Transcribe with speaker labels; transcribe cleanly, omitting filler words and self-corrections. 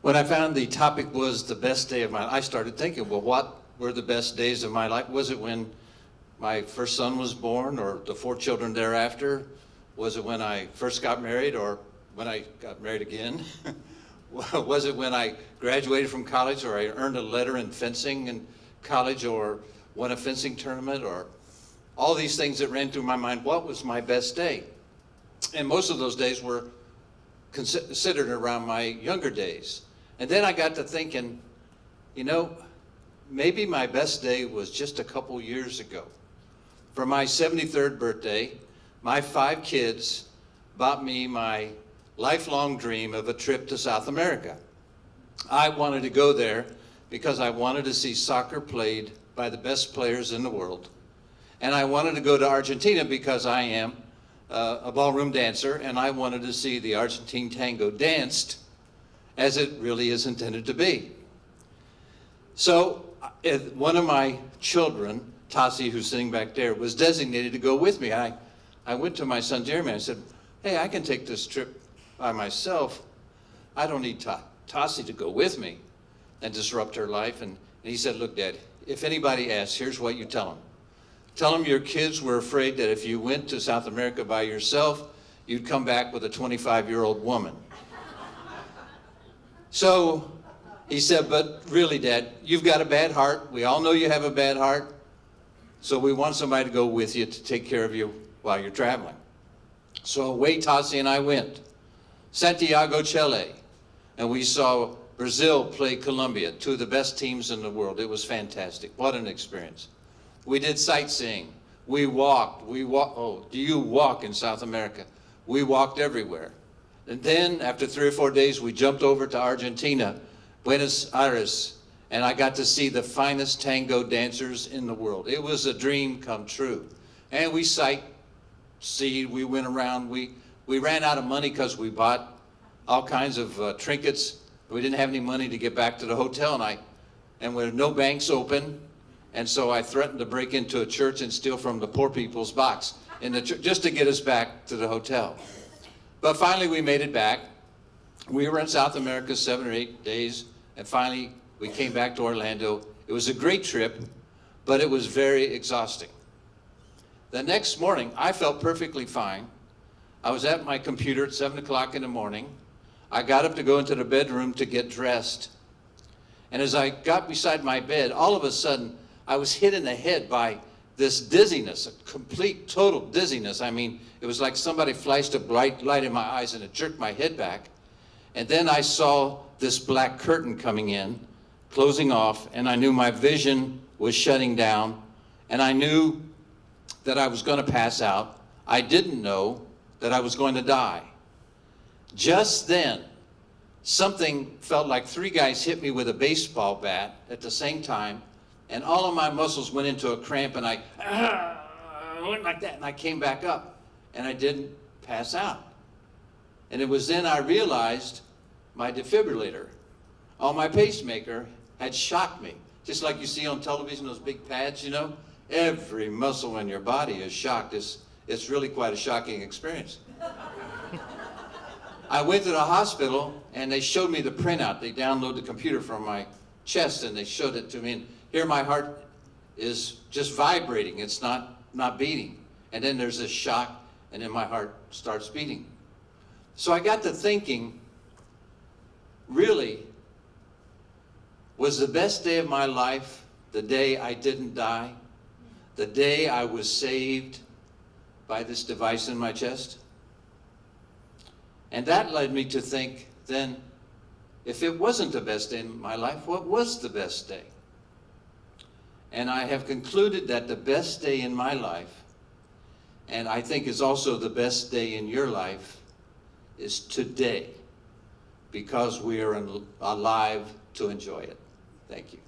Speaker 1: When I found the topic was the best day of my life, I started thinking, well, what were the best days of my life? Was it when my first son was born, or the 4 children thereafter? Was it when I first got married, or when I got married again? Was it when I graduated from college, or I earned a letter in fencing in college, or won a fencing tournament, or all these things that ran through my mind? What was my best day? And most of those days were considered around my younger days. And then I got to thinking, you know, maybe my best day was just a couple years ago. For my 73rd birthday, my 5 kids bought me my lifelong dream of a trip to South America. I wanted to go there because I wanted to see soccer played by the best players in the world. And I wanted to go to Argentina because I am a ballroom dancer, and I wanted to see the Argentine tango danced as it really is intended to be. So one of my children, Tassi, who's sitting back there, was designated to go with me. I went to my son Jeremy. I said, hey, I can take this trip by myself. I don't need Tassi to go with me and disrupt her life. And he said, look, Dad, if anybody asks, here's what you tell them. Tell them your kids were afraid that if you went to South America by yourself, you'd come back with a 25-year-old woman. So he said, but really, Dad, you've got a bad heart. We all know you have a bad heart. So we want somebody to go with you to take care of you while you're traveling. So away Tassi and I went. Santiago, Chile. And we saw Brazil play Colombia, 2 of the best teams in the world. It was fantastic. What an experience. We did sightseeing. We walked. Oh, do you walk in South America? We walked everywhere. And then after 3 or 4 days, we jumped over to Argentina, Buenos Aires, and I got to see the finest tango dancers in the world. It was a dream come true. And we sightseed, we went around, we ran out of money because we bought all kinds of trinkets. We didn't have any money to get back to the hotel, and with no banks open, and so I threatened to break into a church and steal from the poor people's box in the just to get us back to the hotel. But finally we made it back. We were in South America 7 or 8 days, and finally we came back to Orlando. It was a great trip, but it was very exhausting. The next morning, I felt perfectly fine. I was at my computer at 7 o'clock in the morning. I got up to go into the bedroom to get dressed. And as I got beside my bed, all of a sudden, I was hit in the head by this dizziness, a complete, total dizziness. I mean, it was like somebody flashed a bright light in my eyes and it jerked my head back. And then I saw this black curtain coming in, closing off, and I knew my vision was shutting down, and I knew that I was going to pass out. I didn't know that I was going to die. Just then, something felt like 3 guys hit me with a baseball bat at the same time, and all of my muscles went into a cramp, and I went like that, and I came back up, and I didn't pass out. And it was then I realized my defibrillator on my pacemaker had shocked me. Just like you see on television, those big pads, you know? Every muscle in your body is shocked. It's really quite a shocking experience. I went to the hospital, and they showed me the printout. They downloaded the computer from my chest, and they showed it to me. And here my heart is just vibrating. It's not beating. And then there's this shock, and then my heart starts beating. So I got to thinking, really, was the best day of my life the day I didn't die? The day I was saved by this device in my chest? And that led me to think, then, if it wasn't the best day in my life, what was the best day? And I have concluded that the best day in my life, and I think is also the best day in your life, is today, because we are alive to enjoy it. Thank you.